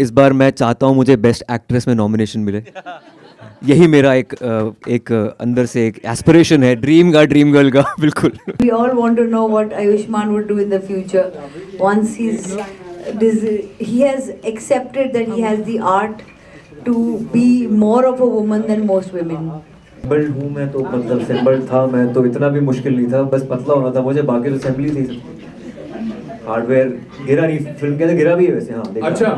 इस बार मैं चाहता हूँ मुझे बेस्ट एक्ट्रेस में नॉमिनेशन मिले। यही मेरा एक अंदर से एक एस्पिरेशन है, ड्रीम गर्ल का बिल्कुल। We all want to know what Ayushmann would do in the future once he has accepted that he has the art to be more of a woman than most women. Symbol हूँ मैं तो मतलब symbol था मैं तो इतना भी मुश्किल नहीं था, बस पतला होना था मुझे, बाकी तो असेंबली थी। हार्डवेयर गिरा नहीं, फिल्म के अंदर गिरा भी है वैसे। हाँ देखा। अच्छा।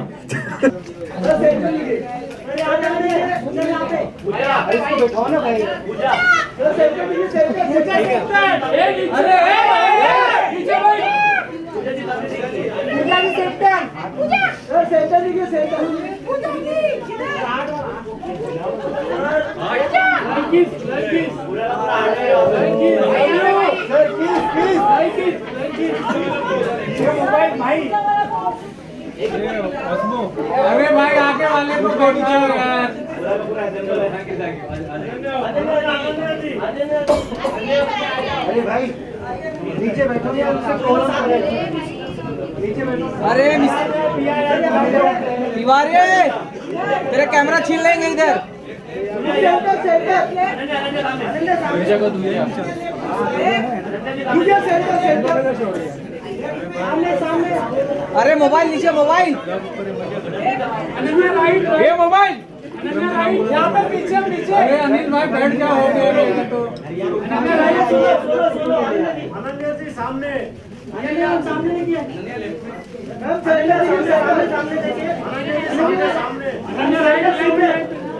अरे भाई आगे वाले को बैठ जाओ यार। अरे भाई नीचे बैठो यार, उससे प्रॉब्लम हो रही है। नीचे बैठो। अरे तिवारी तेरा कैमरा छीन लेंगे इधर। अरे मोबाइल नीचे, मोबाइल ये मोबाइल यहाँ पे पीछे पीछे। अरे अनिल भाई बैठ जाओ, हो गया तो। अनन्या जी सामने, सामने देखिए,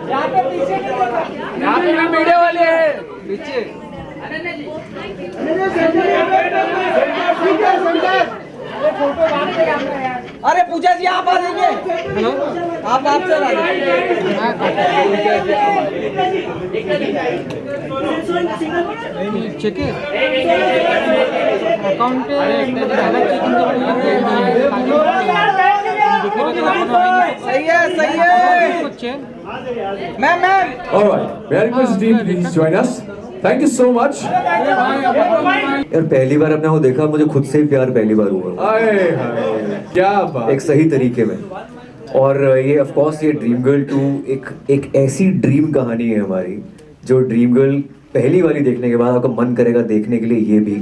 यहाँ पे पीछे, यहाँ पे मीडिया वाले हैं पीछे। अरे पूजा जी आप आ जाइए। हेलो, आप सर आ चेक अकाउंट सही है ma'am. All right, may I request the team please join us? Thank you so much. यार पहली बार अपने को देखा, मुझे खुद से ही प्यार पहली बार हुआ। आए हाय, क्या बात। एक सही तरीके में। और ये ऑफ कोर्स ये ड्रीम गर्ल 2 एक ऐसी ड्रीम कहानी है हमारी, जो ड्रीम गर्ल पहली वाली देखने के बाद आपका मन करेगा देखने के लिए ये भी,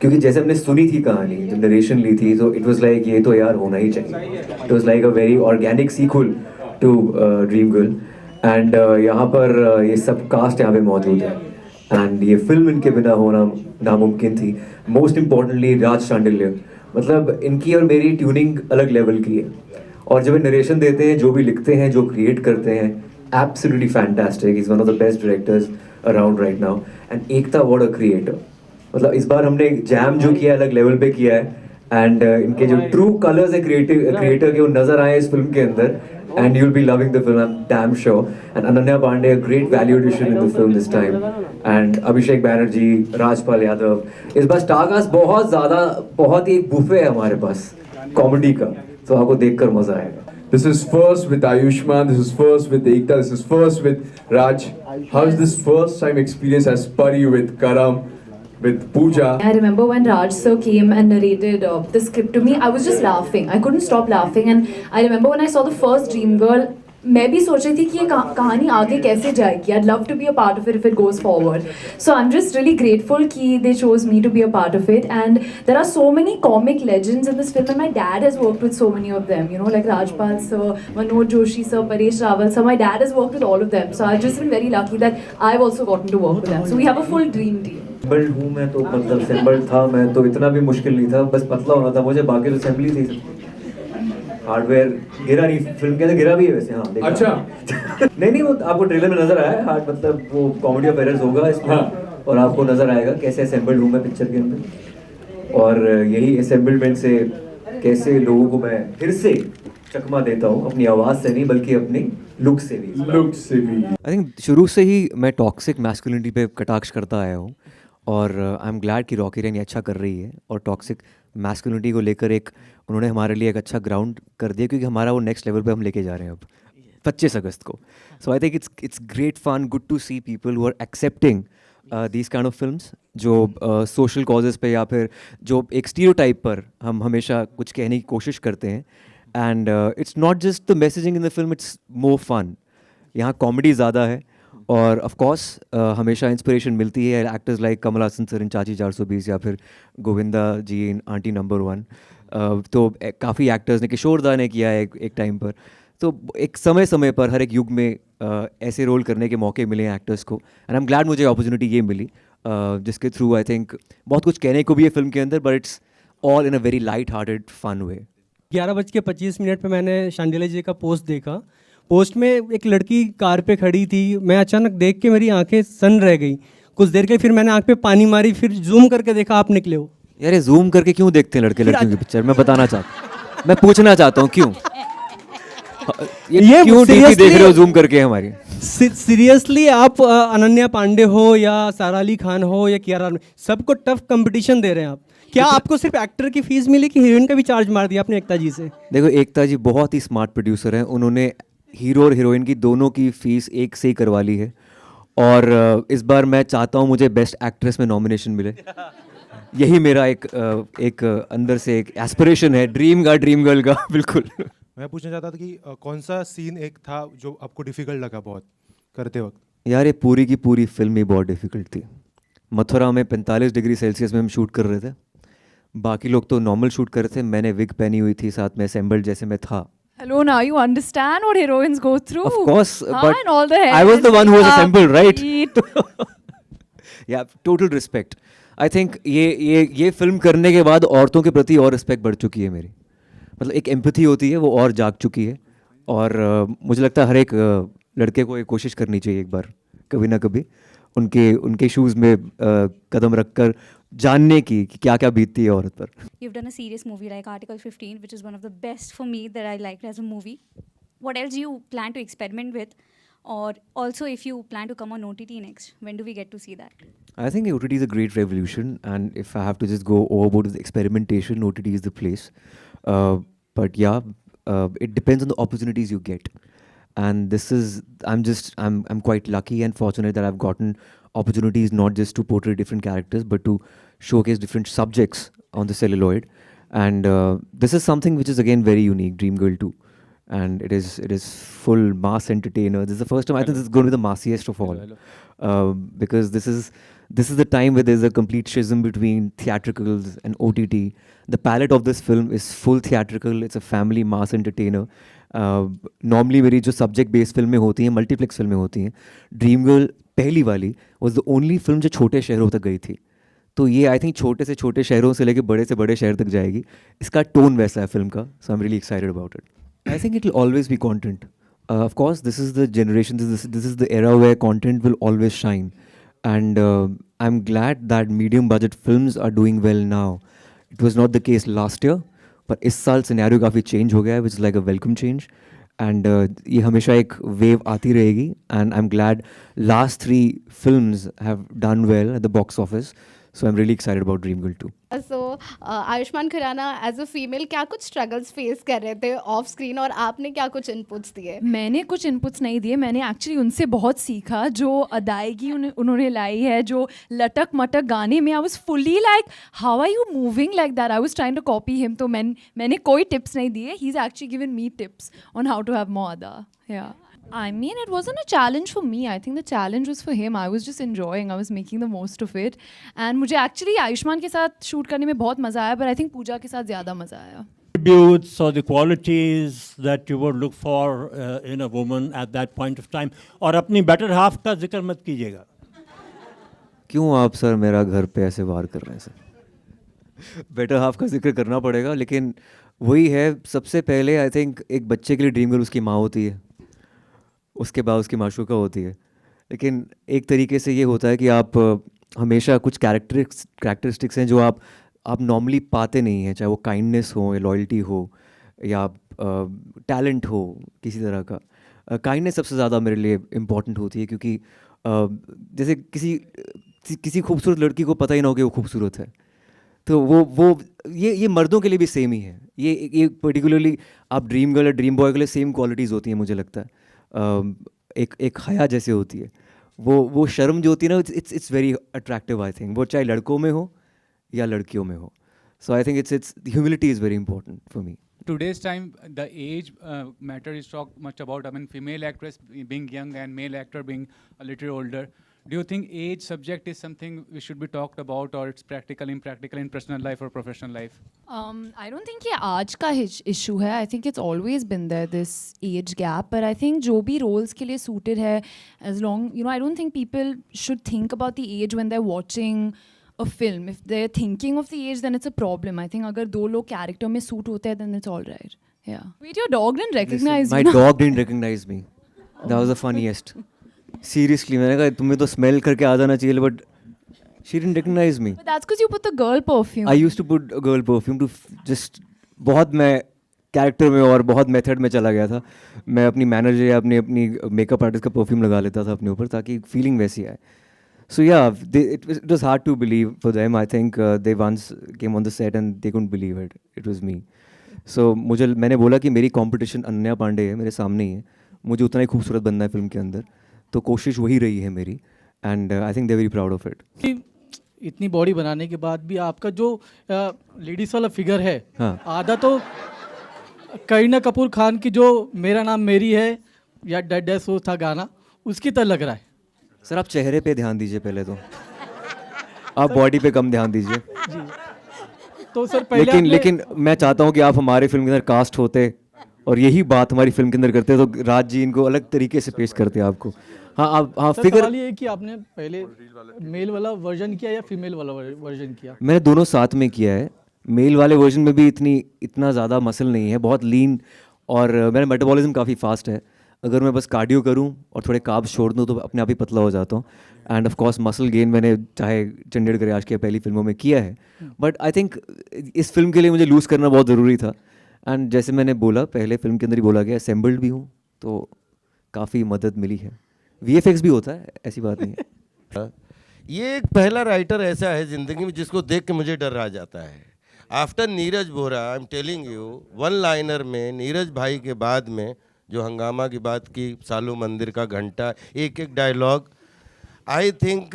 क्योंकि जैसे हमने सुनी थी कहानी, जब नरेशन ली थी, तो इट वाज लाइक ये तो यार होना ही चाहिए। It was like a very organic sequel to Dream Girl. And यहाँ पर ये सब कास्ट यहाँ पे मौजूद है, एंड ये फिल्म इनके बिना होना नामुमकिन थी। मोस्ट इम्पॉर्टेंटली राज शांडिल्य, मतलब इनकी और मेरी ट्यूनिंग अलग लेवल की है, और जब ये नरेशन देते हैं, जो भी लिखते हैं, जो क्रिएट करते हैं, absolutely fantastic. Is one of the best directors around right now. And Ekta what a creator, मतलब इस बार हमने जैम जो किया है अलग लेवल पे किया है, एंड इनके जो ट्रू कलर्स है क्रिएटर के, वो नजर आए इस फिल्म के अंदर, and you'll be loving the film, I'm damn sure. And Ananya Pandey, a great value addition in the film this time. And Abhishek Banerjee, Rajpal Yadav. इस बार स्टारकास्ट बहुत ही बुफे है हमारे पास कॉमेडी का, तो आपको देखकर मजा आएगा। This is first with Ayushmann, this is first with Ekta, this is first with Raj. How is this first time experience as Pari with Karam, with Pooja? I remember when Raj sir came and narrated the script to me, I was just laughing. I couldn't stop laughing. And I remember when I saw the first Dream Girl, मैं भी सोच रही थी कि ये कहानी आगे कैसे जाएगी. I'd love to be a part of it if it goes forward. So I'm just really grateful कि they chose me to be a part of it. And there are so many comic legends in this film, and my dad has worked with so many of them. You know, like Rajpal sir, Manoj Joshi sir, Paresh Rawal sir. My dad has worked with all of them. So I've just been very lucky that I've also gotten to work with them. So we have a full dream team. Symbol हूँ मैं तो मतलब symbol था मैं तो इतना भी मुश्किल नहीं था, बस पतला होना था मुझे, बाकी तो असेंबली थी। हार्डवेयर गिरा नहीं, फिल्म के अंदर गिरा भी है वैसे। हाँ देखा। अच्छा। नहीं वो आपको ट्रेलर में नजर आया है, मतलब वो कॉमेडी ऑफ एरर्स होगा इसमें। हाँ। और आपको नजर आएगा कैसे असेंबल्ड हूँ मैं पिक्चर के अंदर, और यही असेंबलमेंट से कैसे लोगों को मैं फिर से चकमा देता हूँ, अपनी आवाज़ से नहीं बल्कि अपनी लुक से भी। आई थिंक शुरू से ही मैं टॉक्सिक मैस्कुलिनिटी पे कटाक्ष करता आया हूँ, और आई एम ग्लैड कि रॉकी रैन ये अच्छा कर रही है, और टॉक्सिक मैस्कुलिनिटी को लेकर उन्होंने हमारे लिए एक अच्छा ग्राउंड कर दिया, क्योंकि हमारा वो नेक्स्ट लेवल पे हम लेके जा रहे हैं अब 25 अगस्त को। So I think it's great fun, good to see people who are accepting these kind of films, जो सोशल कॉजेज़ पे या फिर जो एक स्टीरियोटाइप पर हम हमेशा कुछ कहने की कोशिश करते हैं, and it's not just the messaging in the film, it's more fun. यहाँ कॉमेडी ज़्यादा है और ऑफ कोर्स हमेशा इंस्पिरेशन मिलती है actors like Kamal Haasan sir in Chachi 420 या फिर Govinda ji in Aunty Number 1. तो काफ़ी एक्टर्स ने, किशोर दा ने किया है एक टाइम पर. तो एक समय समय पर हर एक युग में ऐसे रोल करने के मौके मिले हैं एक्टर्स को, एंड आई एम ग्लैड मुझे अपॉर्चुनिटी ये मिली जिसके थ्रू आई थिंक बहुत कुछ कहने को भी है फिल्म के अंदर, but it's all in a very light hearted fun way. 11:25 पे मैंने शांडिला जी का पोस्ट देखा. पोस्ट में एक लड़की कार पे खड़ी थी. मैं अचानक देख के मेरी आंखें सन रह गई. कुछ देर के फिर मैंने आंख पे पानी मारी, फिर जूम करके देखा आप निकले हो. यार ये जूम करके क्यों देखते हैं लड़के लड़कियों की पिक्चर? मैं बताना चाहता मैं पूछना चाहता हूँ क्यों ये क्यों डीपी देख रहे हो जूम करके हमारी? सीरियसली आप अनन्या पांडे हो या सारा अली खान हो या कियारा, सबको टफ कंपटीशन दे रहे हैं आप. क्या आपको सिर्फ एक्टर की फीस मिली कि हीरोइन का भी चार्ज मार दिया आपने एकता जी से? देखो एकता जी बहुत ही स्मार्ट प्रोड्यूसर हैं. उन्होंने हीरो और हीरोइन की दोनों की फीस एक से ही करवा ली है. और इस बार मैं चाहता हूँ मुझे बेस्ट एक्ट्रेस में नॉमिनेशन मिले. यही मेरा एक अंदर से एक एस्पिरेशन है, ड्रीम गर्ल का. बिल्कुल. मैं पूछना चाहता था कि कौन सा सीन एक था जो आपको डिफिकल्ट लगा बहुत करते वक्त? यार ये पूरी की पूरी फिल्म ही बहुत डिफिकल्ट थी. मथुरा में 45 डिग्री सेल्सियस में हम शूट कर रहे थे. बाकी लोग तो नॉर्मल शूट कर रहे थे, मैंने विग पहनी हुई थी, साथ में असेंबल्ड जैसे मैं था. Hello, now you understand what heroines go through. Of course, but and all the I was the one who was assembled, right? Eat. Yeah, total respect. I think ये फिल्म करने के बाद औरतों के प्रति और रिस्पेक्ट बढ़ चुकी है मेरी. मतलब एक एम्पैथी होती है वो और जाग चुकी है. और मुझे लगता है हर एक लड़के को ये कोशिश करनी चाहिए एक बार कभी ना कभी उनके शूज़ में कदम रखकर जानने की कि क्या क्या बीतती है औरत पर. You've done a serious movie like Article 15, which is one of the best for me that I liked as a movie. What else do you plan to experiment with? Or also if you plan to come on OTT next, when do we get to see that? I think OTT is a great revolution, and if I have to just go overboard with experimentation, OTT is the place. But yeah, it depends on the opportunities you get. And this is, I'm quite lucky and fortunate that I've gotten opportunities not just to portray different characters, but to showcase different subjects on the celluloid. And this is something which is again very unique, Dream Girl 2. And it is full mass entertainer. This is the first time I think this is going to be the massiest of all, because this is the time where there's a complete schism between theatricals and OTT. The palette of this film is full theatrical. It's a family mass entertainer. Normally मेरी जो subject based फिल्में होती हैं, multiplex फिल्में होती हैं, Dream Girl पहली वाली was the only film जो छोटे शहरों तक गई थी. तो ये आई थिंक छोटे से छोटे शहरों से लेके बड़े से बड़े शहर तक जाएगी. इसका टोन वैसा है फिल्म का. So I'm really excited about it. I think it will always be content. Of course, this is the generation, this is the era where content will always shine. And I'm glad that medium budget films are doing well now. It was not the case last year, but इस साल scenario काफ़ी change हो गया है, which is like a welcome change. And ये हमेशा एक wave आती रहेगी. And I'm glad last 3 films have done well at the box office. So I'm really excited about Dream Girl 2. So Ayushmann Khurrana as a female क्या कुछ struggles face कर रहे थे ऑफ स्क्रीन, और आपने क्या कुछ इनपुट्स दिए? मैंने कुछ इनपुट्स नहीं दिए. मैंने एक्चुअली उनसे बहुत सीखा. जो अदायगी उन्होंने लाई है, जो लटक मटक गाने में, I was fully like how are you moving like that. I was trying to copy him. तो मैंने कोई टिप्स नहीं दिए. He is actually given me tips on how to have more अदा. या I mean, it wasn't a challenge for me. I think the challenge was for him. I was just enjoying. I was making the most of it. And मुझे actually Ayushman के साथ shoot करने में बहुत मज़ा आया, but I think पूजा के साथ ज़्यादा मज़ा आया. Attributes or the qualities that you would look for in a woman at that point of time. और अपनी better half का जिक्र मत कीजिएगा. क्यों आप सर मेरा घर पे ऐसे वार कर रहे हैं सर? बेटर हाफ का जिक्र करना पड़ेगा, लेकिन वही है. सबसे पहले आई थिंक एक बच्चे के लिए ड्रीम गर्ल उसकी माँ होती है, उसके बाद उसकी माशूका होती है. लेकिन एक तरीके से ये होता है कि आप हमेशा कुछ कैरेक्टरिस्टिक्स हैं जो आप नॉर्मली पाते नहीं हैं, चाहे वो काइंडनेस हो या लॉयल्टी हो या टैलेंट हो किसी तरह का. काइंडनेस सबसे ज़्यादा मेरे लिए इम्पॉर्टेंट होती है, क्योंकि जैसे किसी खूबसूरत लड़की को पता ही ना हो कि वो खूबसूरत है. तो वो ये मर्दों के लिए भी सेम ही है. ये पर्टिकुलरली आप ड्रीम गर्ल या ड्रीम बॉय के लिए सेम क्वालिटीज़ होती हैं मुझे लगता है. एक हया जैसे होती है, वो शर्म जो होती है ना, it's very attractive I think, वो चाहे लड़कों में हो या लड़कियों में हो. So I think it's humility is very important for me. today's time, the age matter is talked much about. I mean, female actress being young and male actor being a little older. Do you think age subject is something we should be talked about, or it's practical, impractical in personal life or professional life? I don't think ये आज का issue है. I think it's always been there, this age gap. But I think जो भी roles के लिए suited है, as long, I don't think people should think about the age when they're watching a film. If they're thinking of the age, then it's a problem. I think अगर दो लोग character में suit होते हैं, then it's all right. Yeah. Wait, your dog didn't recognize my me. My dog didn't recognize me. That was the funniest. Seriously, मैंने कहा तुम्हें तो smell करके आ जाना चाहिए, but she didn't recognize me. But that's because you put the girl perfume. I used to put a girl perfume to just बहुत मैं character में और बहुत मेथड में चला गया था. मैं अपनी मैनेजर या अपनी मेकअप आर्टिस्ट का परफ्यूम लगा लेता था अपने ऊपर ताकि फीलिंग वैसी आए. So yeah, it was hard to believe for them. I think they once came on the set and they couldn't believe it. It was me. So मैंने बोला कि मेरी कंपटीशन अनन्या पांडे है, मेरे सामने ही है. मुझे उतना ही खूबसूरत बनना है फिल्म के अंदर. तो कोशिश वही रही है मेरी. And I think they very proud of it. इतनी बॉडी बनाने के बाद भी आपका जो लेडीज वाला फिगर है, हाँ. आधा तो करीना कपूर खान की जो मेरा नाम मेरी है या डेड डेड सो था गाना, उसकी तरह लग रहा है. सर आप चेहरे पे ध्यान दीजिए पहले तो. आप बॉडी पे कम ध्यान दीजिए. तो सर पहले लेकिन मैं चाहता हूँ कि आप हमारे फिल्म के अंदर कास्ट होते और यही बात हमारी फिल्म के अंदर करते तो राज जी इनको अलग तरीके से पेश करते आपको. हाँ आप हाँ फिगर. सवाल ये है कि आपने पहले मेल वाला वर्जन किया या फीमेल वाला वर्जन किया? मैंने दोनों साथ में किया है. मेल वाले वर्जन में भी इतना ज़्यादा मसल नहीं है, बहुत लीन, और मेरा मेटाबॉलिज्म काफ़ी फास्ट है. अगर मैं बस कार्डियो करूं और थोड़े कार्ब्स छोड़ दूं तो अपने आप ही पतला हो जाता हूं. End of course muscle gain मैंने चाहे चंडीगढ़ कराश की पहली फिल्मों में किया है, बट आई थिंक इस फिल्म के लिए मुझे लूज़ करना बहुत ज़रूरी था. एंड जैसे मैंने बोला पहले फिल्म के अंदर ही बोला गया, असेंबल्ड भी हूँ तो काफ़ी मदद मिली है. VFX भी होता है, ऐसी बात नहीं है. ये एक पहला राइटर ऐसा है ज़िंदगी में जिसको देख के मुझे डर आ जाता है. After Neeraj Bora, I am telling you, one liner में नीरज भाई के बाद में जो हंगामा की बात की, सालू मंदिर का घंटा, एक एक dialogue, I think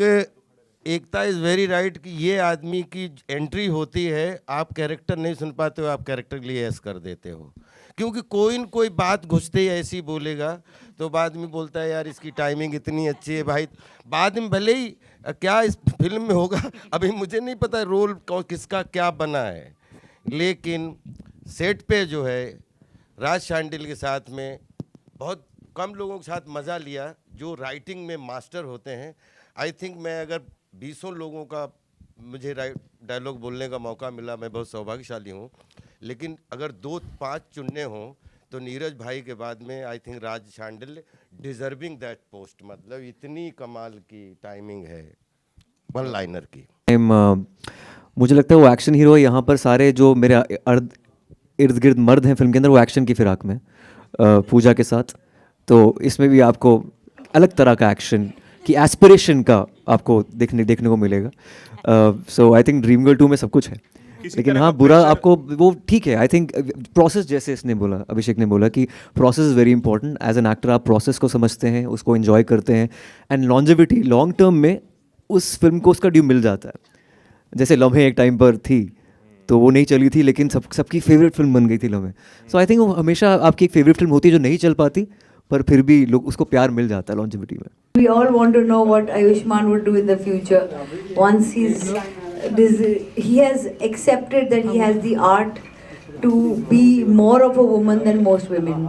Ekta is very right कि ये आदमी की एंट्री होती है, आप कैरेक्टर नहीं सुन पाते हो, आप कैरेक्टर के लिए ऐस कर देते हो, क्योंकि कोई न कोई बात घुसते ही ऐसी बोलेगा तो बाद में बोलता है यार इसकी टाइमिंग इतनी अच्छी है भाई. बाद में भले ही क्या इस फिल्म में होगा अभी मुझे नहीं पता रोल किसका क्या बना है, लेकिन सेट पे जो है राज शांडिल के साथ में बहुत कम लोगों के साथ मज़ा लिया जो राइटिंग में मास्टर होते हैं. आई थिंक मैं अगर 20 लोगों का मुझे डायलॉग बोलने का मौका मिला, मैं बहुत सौभाग्यशाली हूँ. लेकिन अगर 2-5 चुनने हों तो नीरज भाई के बाद में I think Raj Shandil deserving that post. मतलब इतनी कमाल की टाइमिंग है वन लाइनर की. मुझे लगता है वो एक्शन हीरो है. यहाँ पर सारे जो मेरे इर्द गिर्द मर्द हैं फिल्म के अंदर वो एक्शन की फिराक में, पूजा के साथ. तो इसमें भी आपको अलग तरह का एक्शन की एस्पिरेशन का आपको देखने को मिलेगा. सो आई थिंक ड्रीम गर्ल 2 में सब कुछ है, लेकिन हाँ बुरा आपको वो ठीक है. आई थिंक प्रोसेस, जैसे इसने बोला, अभिषेक ने बोला कि process is very important. As an actor आप प्रोसेस को समझते हैं, उसको एंजॉय करते हैं, एंड लॉन्जेविटी लॉन्ग टर्म में उस फिल्म को उसका ड्यू मिल जाता है. जैसे लम्हे एक टाइम पर थी तो वो नहीं चली थी, लेकिन सबकी फेवरेट फिल्म बन गई थी लम्हे. सो आई थिंक वो हमेशा आपकी एक फेवरेट फिल्म होती है जो नहीं चल पाती, पर फिर भी लोग उसको प्यार मिल जाता है लॉन्जेविटी में. We all want to know what Ayushmann would do in the future. Once he has accepted that he has the art to be more of a woman than most women.